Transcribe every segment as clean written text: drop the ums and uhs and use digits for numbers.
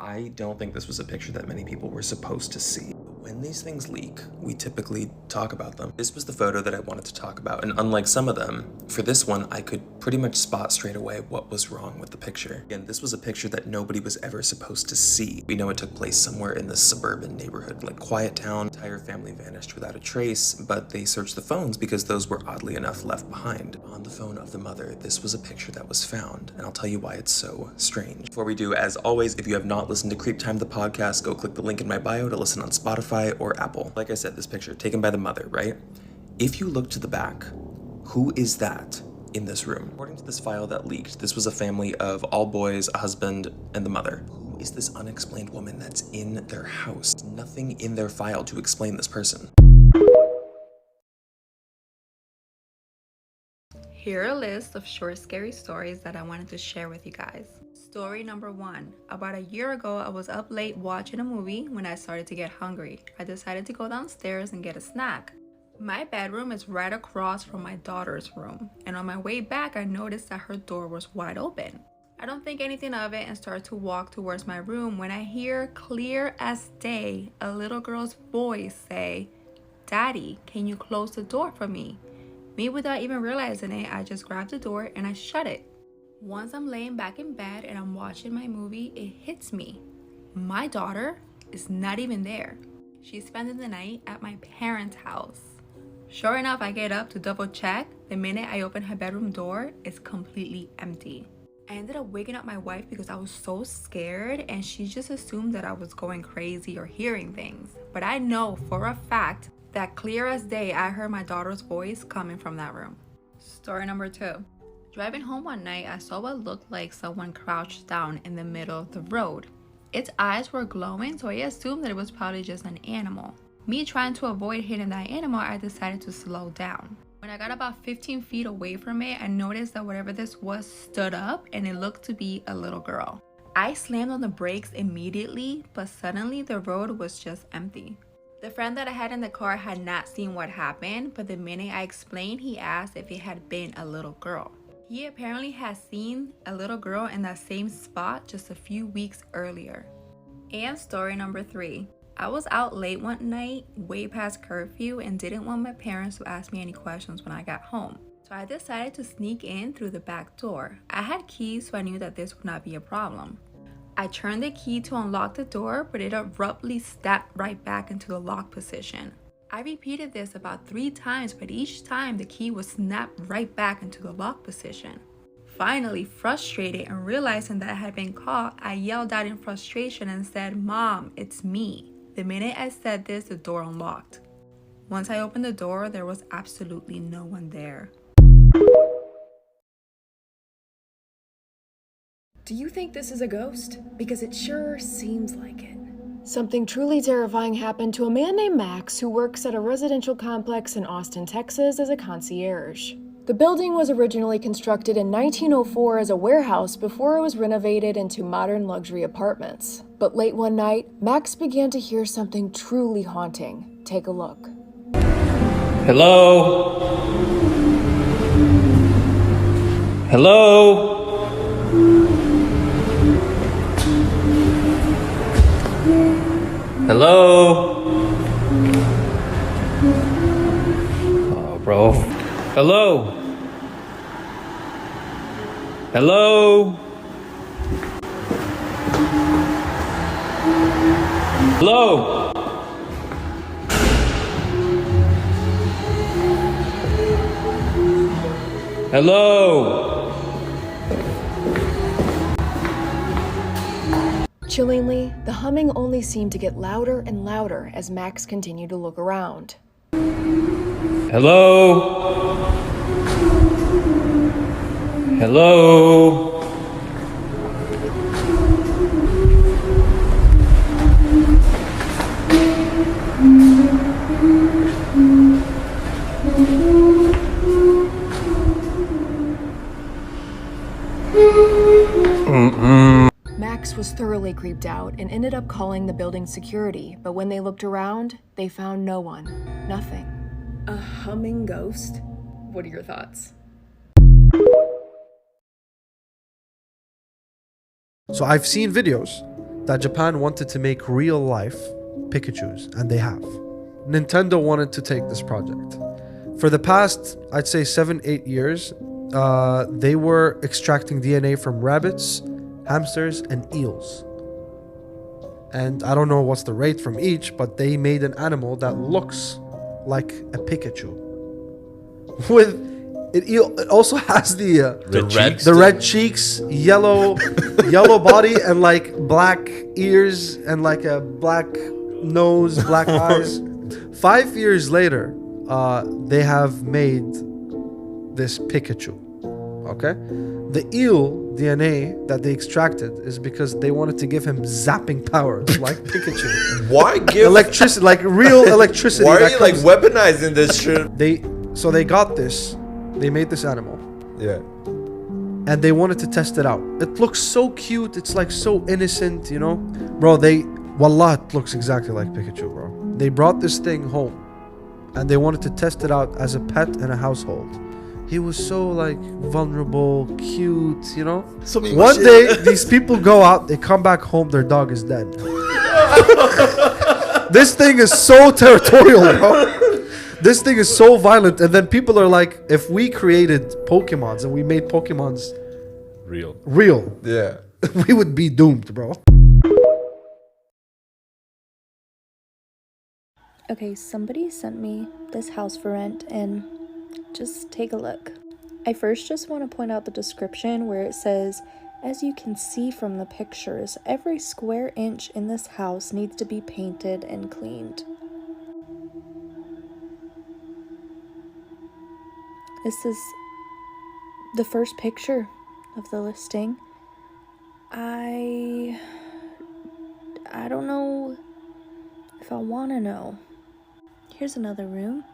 I don't think this was a picture that many people were supposed to see. When these things leak, we typically talk about them. This was the photo that I wanted to talk about, and unlike some of them, for this one, I could pretty much spot straight away what was wrong with the picture. Again, this was a picture that nobody was ever supposed to see. We know it took place somewhere in this suburban neighborhood, like Quiet Town. The entire family vanished without a trace, but they searched the phones because those were oddly enough left behind. On the phone of the mother, this was a picture that was found, and I'll tell you why it's so strange. Before we do, as always, if you have not listened to Creep Time the podcast, go click the link in my bio to listen on Spotify or Apple. Like I said, this picture taken by the mother, right? If you look to the back, who is that in this room? According to this file that leaked, this was a family of all boys, a husband, and the mother. Who is this unexplained woman that's in their house? Nothing in their file to explain this person. Here are a list of short scary stories that I wanted to share with you guys. Story number 1. About a year ago, I was up late watching a movie when I started to get hungry. I decided to go downstairs and get a snack. My bedroom is right across from my daughter's room, and on my way back, I noticed that her door was wide open. I don't think anything of it and start to walk towards my room when I hear clear as day a little girl's voice say, "Daddy, can you close the door for me?" Me, without even realizing it, I just grabbed the door and I shut it. Once I'm laying back in bed and I'm watching my movie, it hits me. My daughter is not even there. She's spending the night at my parents' house. Sure enough, I get up to double check. The minute I open her bedroom door, it's completely empty. I ended up waking up my wife because I was so scared, and she just assumed that I was going crazy or hearing things. But I know for a fact that clear as day, I heard my daughter's voice coming from that room. Story number 2. Driving home one night, I saw what looked like someone crouched down in the middle of the road. Its eyes were glowing, so I assumed that it was probably just an animal. Me trying to avoid hitting that animal, I decided to slow down. When I got about 15 feet away from it, I noticed that whatever this was stood up, and it looked to be a little girl. I slammed on the brakes immediately, but suddenly the road was just empty. The friend that I had in the car had not seen what happened, but the minute I explained, he asked if it had been a little girl. He apparently had seen a little girl in that same spot just a few weeks earlier. And story number 3. I was out late one night, way past curfew, and didn't want my parents to ask me any questions when I got home. So I decided to sneak in through the back door. I had keys, so I knew that this would not be a problem. I turned the key to unlock the door, but it abruptly stepped right back into the lock position. I repeated this about 3 times, but each time the key was snapped right back into the lock position. Finally, frustrated and realizing that I had been caught, I yelled out in frustration and said, "Mom, it's me." The minute I said this, the door unlocked. Once I opened the door, there was absolutely no one there. Do you think this is a ghost? Because it sure seems like it. Something truly terrifying happened to a man named Max who works at a residential complex in Austin, Texas as a concierge. The building was originally constructed in 1904 as a warehouse before it was renovated into modern luxury apartments. But late one night, Max began to hear something truly haunting. Take a look. Hello? Hello? Hello? Oh, bro. Hello? Hello? Hello? Hello? Chillingly, the humming only seemed to get louder and louder as Max continued to look around. Hello? Hello? Max was thoroughly creeped out and ended up calling the building's security, but when they looked around, they found no one. Nothing. A humming ghost? What are your thoughts? So I've seen videos that Japan wanted to make real life Pikachus, and they have. Nintendo wanted to take this project. For the past, I'd say 7-8 years, they were extracting DNA from rabbits, hamsters, and eels. And I don't know what's the rate from each, but they made an animal that looks like a Pikachu. It also has the red cheeks, yellow body, and like black ears and like a black nose, black eyes. 5 years later, they have made this Pikachu. Okay, the eel DNA that they extracted is because they wanted to give him zapping powers like Pikachu. Why give electricity, like real electricity? Why are you like weaponizing this shit? They got this. They made this animal. Yeah. And they wanted to test it out. It looks so cute. It's like so innocent, you know? Bro, wallah, it looks exactly like Pikachu, bro. They brought this thing home and they wanted to test it out as a pet in a household. He was so like vulnerable, cute, you know? One day, these people go out, they come back home, their dog is dead. This thing is so territorial, bro. This thing is so violent, and then people are like, if we created Pokemons and we made Pokemons real, yeah, we would be doomed, bro. Okay, somebody sent me this house for rent, and just take a look. I first just want to point out the description where it says, as you can see from the pictures, every square inch in this house needs to be painted and cleaned. This is the first picture of the listing. I don't know if I want to know. Here's another room.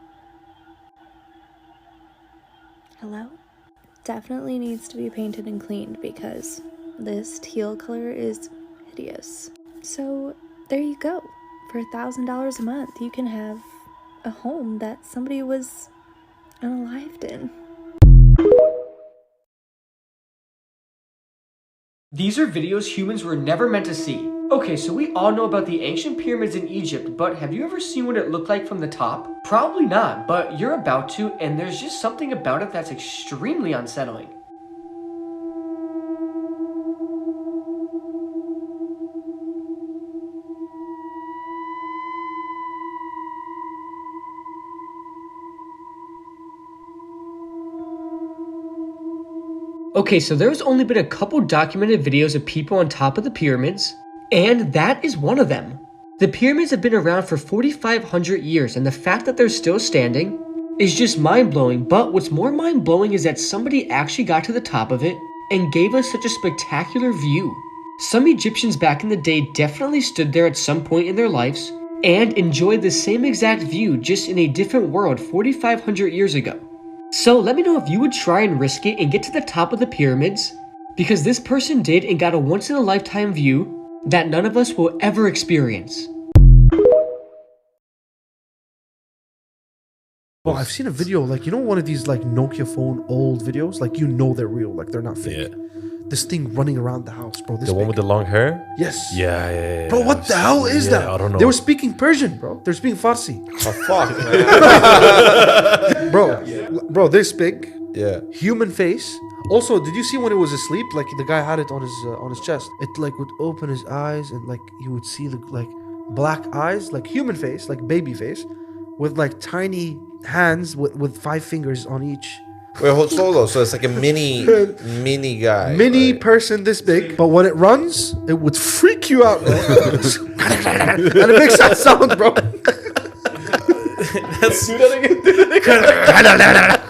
Hello? Definitely needs to be painted and cleaned because this teal color is hideous. So there you go. For $1,000 a month, you can have a home that somebody was unalived in. These are videos humans were never meant to see. Okay, so we all know about the ancient pyramids in Egypt, but have you ever seen what it looked like from the top? Probably not, but you're about to, and there's just something about it that's extremely unsettling. Okay, so there's only been a couple documented videos of people on top of the pyramids, and that is one of them. The pyramids have been around for 4,500 years, and the fact that they're still standing is just mind-blowing, but what's more mind-blowing is that somebody actually got to the top of it and gave us such a spectacular view. Some Egyptians back in the day definitely stood there at some point in their lives and enjoyed the same exact view just in a different world 4,500 years ago. So let me know if you would try and risk it and get to the top of the pyramids, because this person did and got a once-in-a-lifetime view that none of us will ever experience. Well, I've seen a video, like, you know, one of these like Nokia phone old videos, like, you know they're real, like they're not fake. Yeah. This thing running around the house, bro. The one with the long hair? Yes. Yeah. Bro, what the hell is that? I don't know. They were speaking Persian, bro. They're speaking Farsi. Oh, fuck, man. Bro, this big. Yeah. Human face. Also, did you see when it was asleep? Like, the guy had it on his chest. It, like, would open his eyes and, like, you would see, the like, black eyes, like human face, like baby face, with, like, tiny hands with 5 fingers on each. Wait, hold solo. So it's like a mini guy. Mini person this big, but when it runs, it would freak you out, bro. And it makes that sound, bro. Let's do that again.